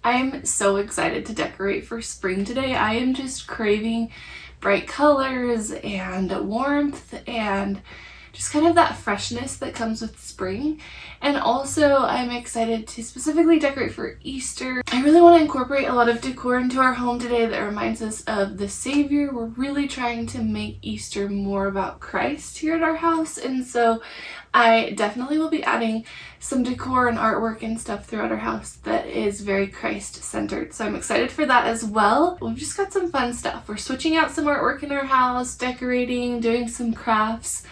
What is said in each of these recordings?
I'm so excited to decorate for spring today. I am just craving bright colors and warmth and just kind of that freshness that comes with spring. And also I'm excited to specifically decorate for Easter. I really want to incorporate a lot of decor into our home today that reminds us of the Savior. We're really trying to make Easter more about Christ here at our house, and so I definitely will be adding some decor and artwork and stuff throughout our house that is very Christ-centered. So I'm excited for that as well. We've just got some fun stuff. We're switching out some artwork in our house, decorating, doing some crafts,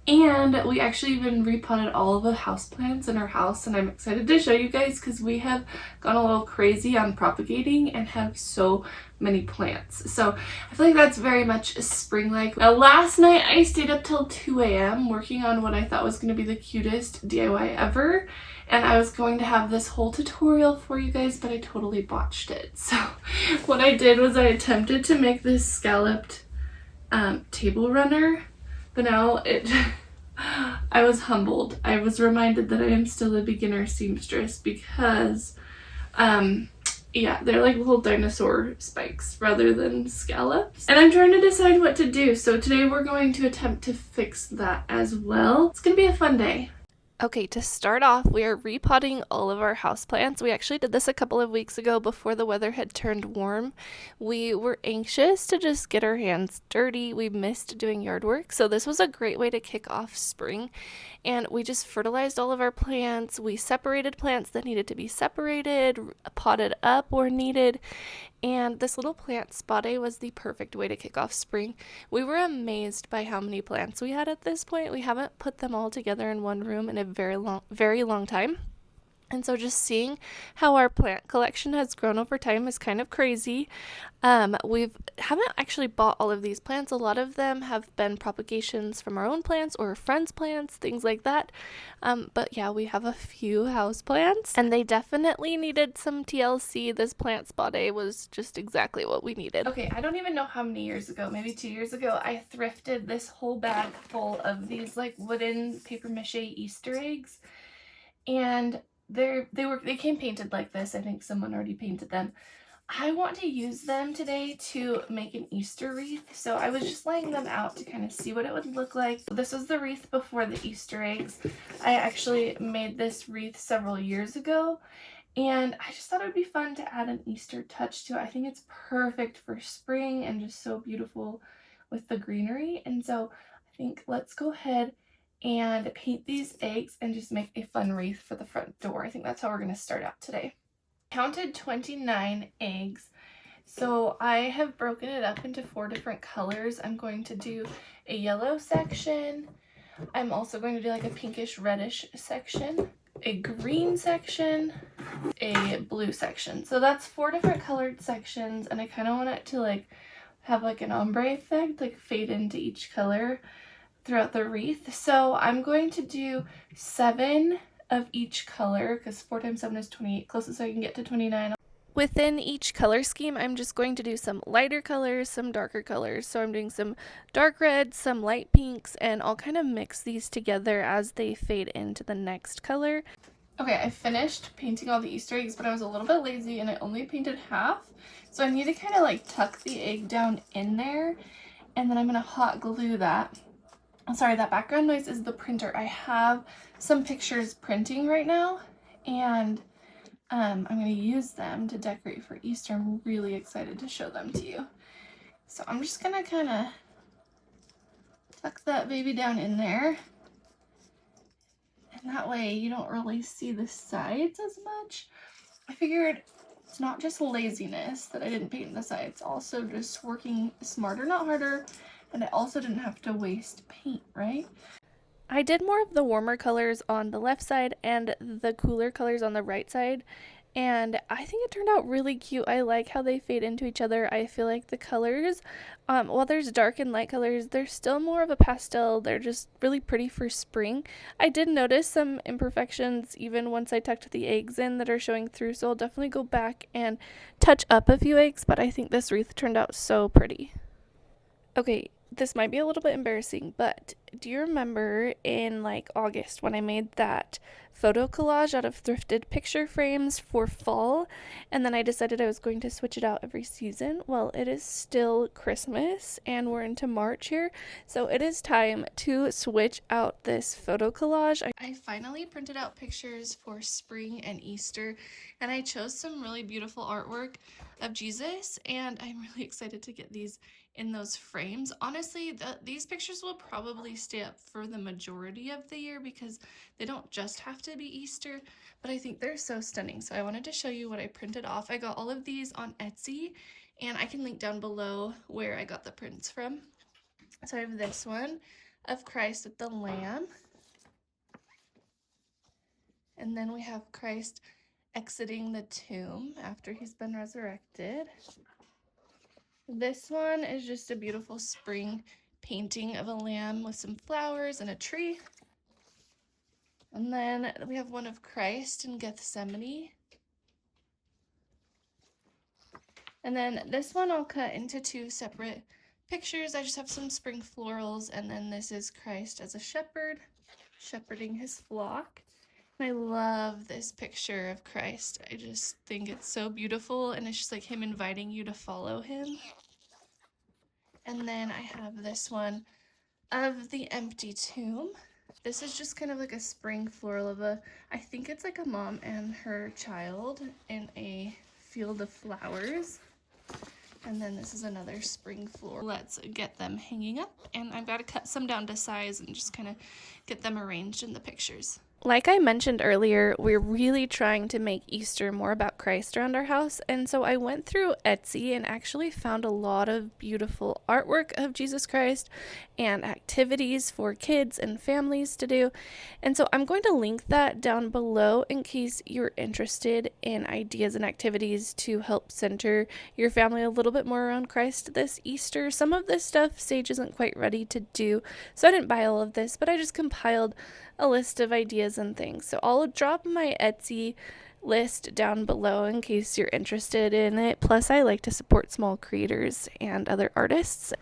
and we actually even repotted all of the houseplants in our house, and I'm excited to show you guys because we have gone a little crazy on propagating and have so many plants. So I feel like that's very much spring-like. Now last night I stayed up till 2 a.m. working on what I thought was going to be the cutest DIY ever, and I was going to have this whole tutorial for you guys, but I totally botched it. So what I did was I attempted to make this scalloped table runner, but now I was humbled. I was reminded that I am still a beginner seamstress because yeah, they're like little dinosaur spikes rather than scallops. And I'm trying to decide what to do. So today we're going to attempt to fix that as well. It's gonna be a fun day. Okay, to start off, we are repotting all of our houseplants. We actually did this a couple of weeks ago before the weather had turned warm. We were anxious to just get our hands dirty. We missed doing yard work, so this was a great way to kick off spring. And we just fertilized all of our plants. We separated plants that needed to be separated, potted up where needed, and this little plant spotty was the perfect way to kick off spring. We were amazed by how many plants we had at this point. We haven't put them all together in one room in a very long time. And so just seeing how our plant collection has grown over time is kind of crazy. We haven't actually bought all of these plants. A lot of them have been propagations from our own plants or friends' plants, things like that. But yeah, we have a few house plants, and they definitely needed some TLC. This plant spotty was just exactly what we needed. Okay, I don't even know how many years ago, maybe 2 years ago, I thrifted this whole bag full of these like wooden paper mache Easter eggs, and they came painted like this. I think someone already painted them. I want to use them today to make an Easter wreath, so I was just laying them out to kind of see what it would look like. This was the wreath before the Easter eggs. I actually made this wreath several years ago, and I just thought it would be fun to add an Easter touch to it. I think it's perfect for spring and just so beautiful with the greenery, and so I think let's go ahead and paint these eggs and just make a fun wreath for the front door. I think that's how we're going to start out today. Counted 29 eggs, so I have broken it up into 4 different colors. I'm going to do a yellow section. I'm also going to do like a pinkish reddish section, a green section, a blue section. So that's 4 different colored sections, and I kind of want it to like have like an ombre effect, like fade into each color throughout the wreath. So I'm going to do 7 of each color because 4 times 7 is 28, closest I can get to 29. Within each color scheme, I'm just going to do some lighter colors, some darker colors. So I'm doing some dark reds, some light pinks, and I'll kind of mix these together as they fade into the next color. Okay, I finished painting all the Easter eggs, but I was a little bit lazy and I only painted half. So I need to kind of like tuck the egg down in there, and then I'm going to hot glue that. Sorry, that background noise is the printer. I have some pictures printing right now, and I'm going to use them to decorate for Easter. I'm really excited to show them to you. So I'm just going to kind of tuck that baby down in there, and that way you don't really see the sides as much. I figured it's not just laziness that I didn't paint the sides, also just working smarter, not harder. And I also didn't have to waste paint, right? I did more of the warmer colors on the left side and the cooler colors on the right side, and I think it turned out really cute. I like how they fade into each other. I feel like the colors, while there's dark and light colors, they're still more of a pastel. They're just really pretty for spring. I did notice some imperfections even once I tucked the eggs in that are showing through, so I'll definitely go back and touch up a few eggs, but I think this wreath turned out so pretty. Okay, this might be a little bit embarrassing, but do you remember in like August when I made that photo collage out of thrifted picture frames for fall, and then I decided I was going to switch it out every season. Well, it is still Christmas and we're into March here, so it is time to switch out this photo collage. I finally printed out pictures for spring and Easter, and I chose some really beautiful artwork of Jesus, and I'm really excited to get these in those frames. Honestly, these pictures will probably stay up for the majority of the year because they don't just have to be Easter, but I think they're so stunning. So I wanted to show you what I printed off. I got all of these on Etsy, and I can link down below where I got the prints from. So I have this one of Christ with the lamb, and then we have Christ exiting the tomb after he's been resurrected. This one is just a beautiful spring painting of a lamb with some flowers and a tree. And then we have one of Christ in Gethsemane. And then this one I'll cut into two separate pictures. I just have some spring florals, and then this is Christ as a shepherd, shepherding his flock. And I love this picture of Christ. I just think it's so beautiful, and it's just like him inviting you to follow him. And then I have this one of the empty tomb. This is just kind of like a spring floral of I think it's like a mom and her child in a field of flowers. And then this is another spring floral. Let's get them hanging up, and I've got to cut some down to size and just kind of get them arranged in the pictures. Like I mentioned earlier, we're really trying to make Easter more about Christ around our house, and so I went through Etsy and actually found a lot of beautiful artwork of Jesus Christ and activities for kids and families to do, and so I'm going to link that down below in case you're interested in ideas and activities to help center your family a little bit more around Christ this Easter. Some of this stuff Sage isn't quite ready to do, so I didn't buy all of this, but I just compiled a list of ideas and things. So I'll drop my Etsy list down below in case you're interested in it. Plus, I like to support small creators and other artists.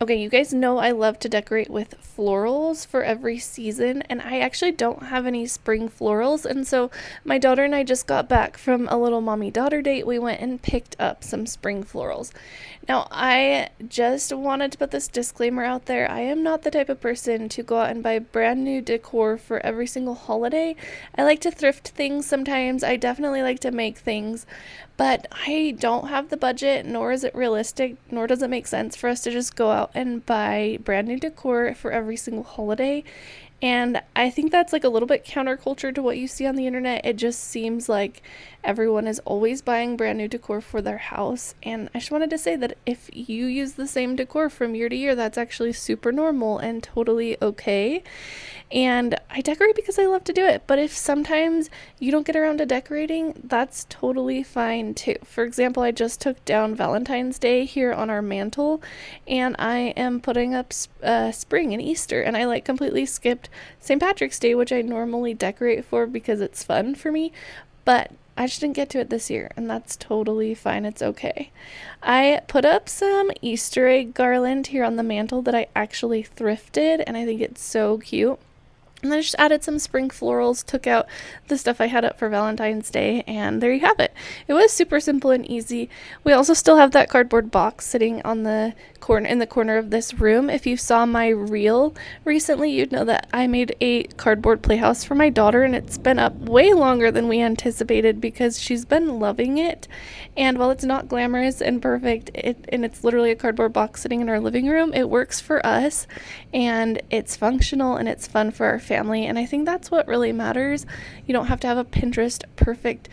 Okay, you guys know I love to decorate with florals for every season, and I actually don't have any spring florals, and so my daughter and I just got back from a little mommy-daughter date. We went and picked up some spring florals. Now, I just wanted to put this disclaimer out there. I am not the type of person to go out and buy brand new decor for every single holiday. I like to thrift things sometimes. I definitely like to make things, but I don't have the budget, nor is it realistic, nor does it make sense for us to just go out and buy brand new decor for every single holiday. And I think that's like a little bit counterculture to what you see on the internet. It just seems like everyone is always buying brand new decor for their house. And I just wanted to say that if you use the same decor from year to year, that's actually super normal and totally okay. And I decorate because I love to do it. But if sometimes you don't get around to decorating, that's totally fine too. For example, I just took down Valentine's Day here on our mantle, and I am putting up spring and Easter, and I like completely skipped St. Patrick's Day, which I normally decorate for because it's fun for me, but I just didn't get to it this year, and that's totally fine. It's okay. I put up some Easter egg garland here on the mantle that I actually thrifted, and I think it's so cute. And then I just added some spring florals, took out the stuff I had up for Valentine's Day, and there you have it. It was super simple and easy. We also still have that cardboard box sitting on the corner in the corner of this room. If you saw my reel recently, you'd know that I made a cardboard playhouse for my daughter, and it's been up way longer than we anticipated because she's been loving it. And while it's not glamorous and perfect, and it's literally a cardboard box sitting in our living room, it works for us, and it's functional, and it's fun for our family. And I think that's what really matters. You don't have to have a Pinterest perfect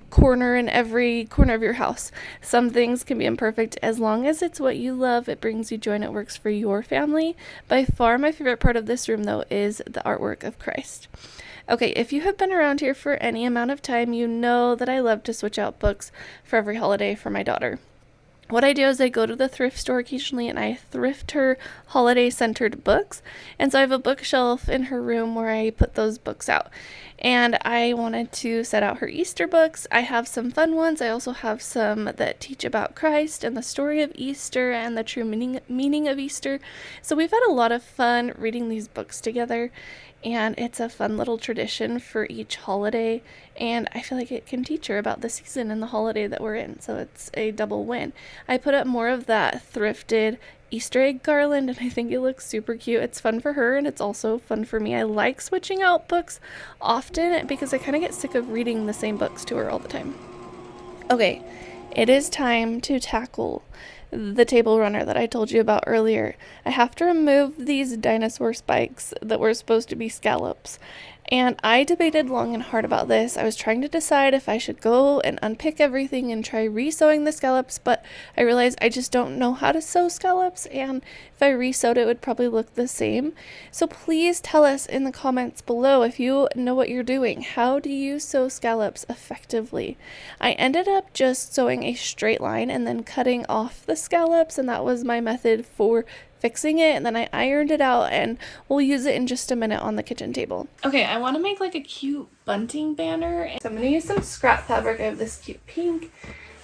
corner in every corner of your house. Some things can be imperfect as long as it's what you love, it brings you joy, and it works for your family. By far my favorite part of this room though is the artwork of Christ. Okay, if you have been around here for any amount of time, you know that I love to switch out books for every holiday for my daughter. What I do is I go to the thrift store occasionally and I thrift her holiday-centered books. And so I have a bookshelf in her room where I put those books out. And I wanted to set out her Easter books. I have some fun ones. I also have some that teach about Christ and the story of Easter and the true meaning of Easter. So we've had a lot of fun reading these books together. and it's a fun little tradition for each holiday, and I feel like it can teach her about the season and the holiday that we're in, so it's a double win. I put up more of that thrifted Easter egg garland, and I think it looks super cute. It's fun for her and it's also fun for me. I like switching out books often because I kind of get sick of reading the same books to her all the time. Okay, it is time to tackle the table runner that I told you about earlier. I have to remove these dinosaur spikes that were supposed to be scallops. And I debated long and hard about this. I was trying to decide if I should go and unpick everything and try re-sewing the scallops, but I realized I just don't know how to sew scallops, and if I re-sewed it would probably look the same. So please tell us in the comments below if you know what you're doing. How do you sew scallops effectively? I ended up just sewing a straight line and then cutting off the scallops, and that was my method for fixing it, and then I ironed it out, and we'll use it in just a minute on the kitchen table. Okay, I want to make like a cute bunting banner, so I'm going to use some scrap fabric. I have this cute pink,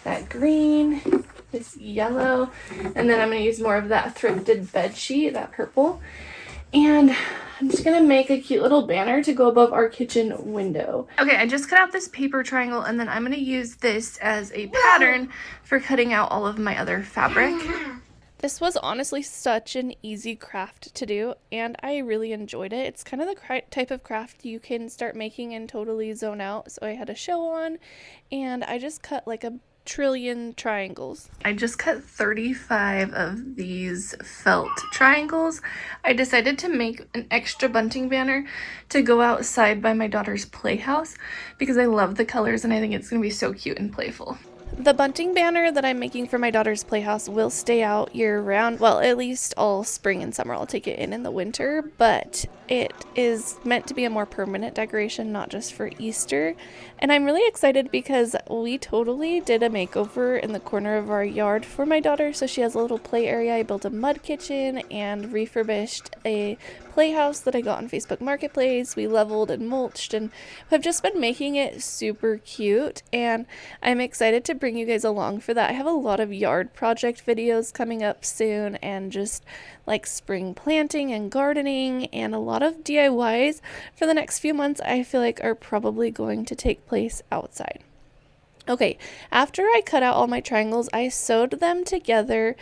that green, this yellow, and then I'm going to use more of that thrifted bed sheet, that purple, and I'm just going to make a cute little banner to go above our kitchen window. Okay, I just cut out this paper triangle, and then I'm going to use this as a pattern for cutting out all of my other fabric. This was honestly such an easy craft to do, and I really enjoyed it. It's kind of the type of craft you can start making and totally zone out. So I had a show on, and I just cut like a trillion triangles. I just cut 35 of these felt triangles. I decided to make an extra bunting banner to go outside by my daughter's playhouse because I love the colors and I think it's going to be so cute and playful. The bunting banner that I'm making for my daughter's playhouse will stay out year-round. Well, at least all spring and summer. I'll take it in the winter, but it is meant to be a more permanent decoration, not just for Easter. And I'm really excited because we totally did a makeover in the corner of our yard for my daughter, so she has a little play area. I built a mud kitchen and refurbished a playhouse that I got on Facebook Marketplace. We leveled and mulched, and have just been making it super cute, and I'm excited to bring you guys along for that. I have a lot of yard project videos coming up soon, and just like spring planting and gardening, and a lot of DIYs for the next few months I feel like are probably going to take place outside. Okay, after I cut out all my triangles, I sewed them together,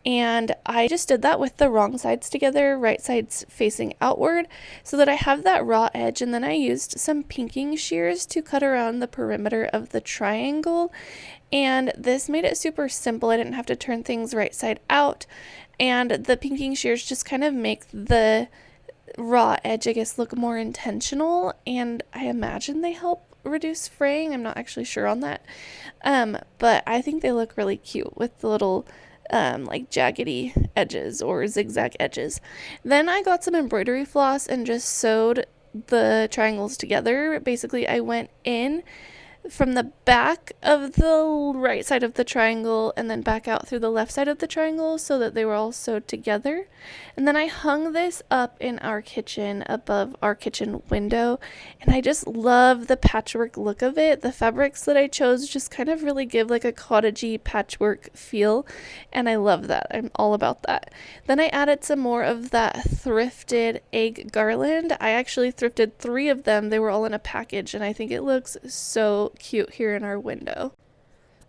and I just did that with the wrong sides together, right sides facing outward, so that I have that raw edge. And then I used some pinking shears to cut around the perimeter of the triangle, and this made it super simple. I didn't have to turn things right side out, and the pinking shears just kind of make the raw edge, I guess, look more intentional, and I imagine they help reduce fraying. I'm not actually sure on that, but I think they look really cute with the little like jaggedy edges or zigzag edges. Then I got some embroidery floss and just sewed the triangles together. Basically, I went in from the back of the right side of the triangle and then back out through the left side of the triangle so that they were all sewed together. And then I hung this up in our kitchen above our kitchen window, and I just love the patchwork look of it. The fabrics that I chose just kind of really give like a cottagey patchwork feel, and I love that. I'm all about that. Then I added some more of that thrifted egg garland. I actually thrifted 3 of them. They were all in a package, and I think it looks so cute here in our window.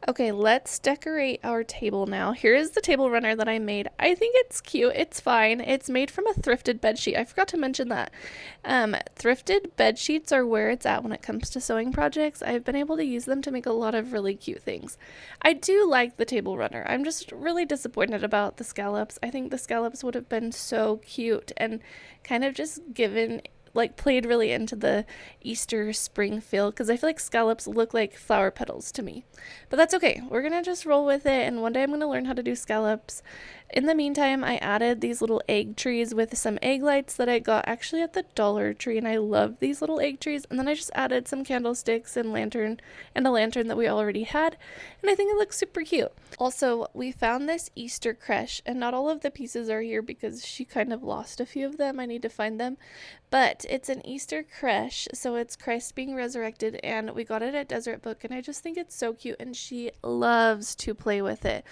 Okay, let's decorate our table now. Here is the table runner that I made. I think it's cute. It's fine. It's made from a thrifted bed sheet. I forgot to mention that. Thrifted bed sheets are where it's at when it comes to sewing projects. I've been able to use them to make a lot of really cute things. I do like the table runner. I'm just really disappointed about the scallops. I think the scallops would have been so cute and kind of just played really into the Easter spring feel, because I feel like scallops look like flower petals to me. But that's okay. We're gonna just roll with it, and one day I'm gonna learn how to do scallops. In the meantime, I added these little egg trees with some egg lights that I got actually at the Dollar Tree, and I love these little egg trees. And then I just added some candlesticks and a lantern that we already had, and I think it looks super cute. Also, we found this Easter creche, and not all of the pieces are here because she kind of lost a few of them. I need to find them, but But it's an Easter creche, so it's Christ being resurrected, and we got it at Deseret Book, and I just think it's so cute, and she loves to play with it.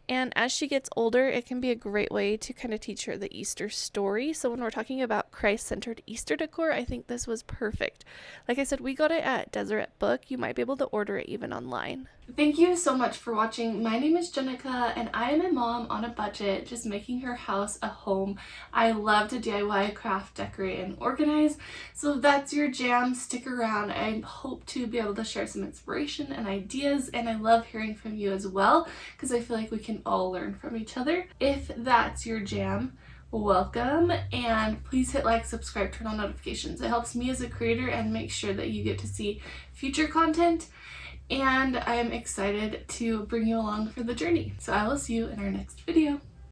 And as she gets older, it can be a great way to kind of teach her the Easter story. So when we're talking about Christ-centered Easter decor, I think this was perfect. Like I said, we got it at Deseret Book. You might be able to order it even online. Thank you so much for watching. My name is Jenneca, and I am a mom on a budget, just making her house a home. I love to DIY, craft, decorate, and organize. So if that's your jam, stick around. I hope to be able to share some inspiration and ideas, and I love hearing from you as well, because I feel like we can all learn from each other. If that's your jam, welcome, and please hit like, subscribe, turn on notifications. It helps me as a creator and make sure that you get to see future content, and I'm excited to bring you along for the journey. So I will see you in our next video.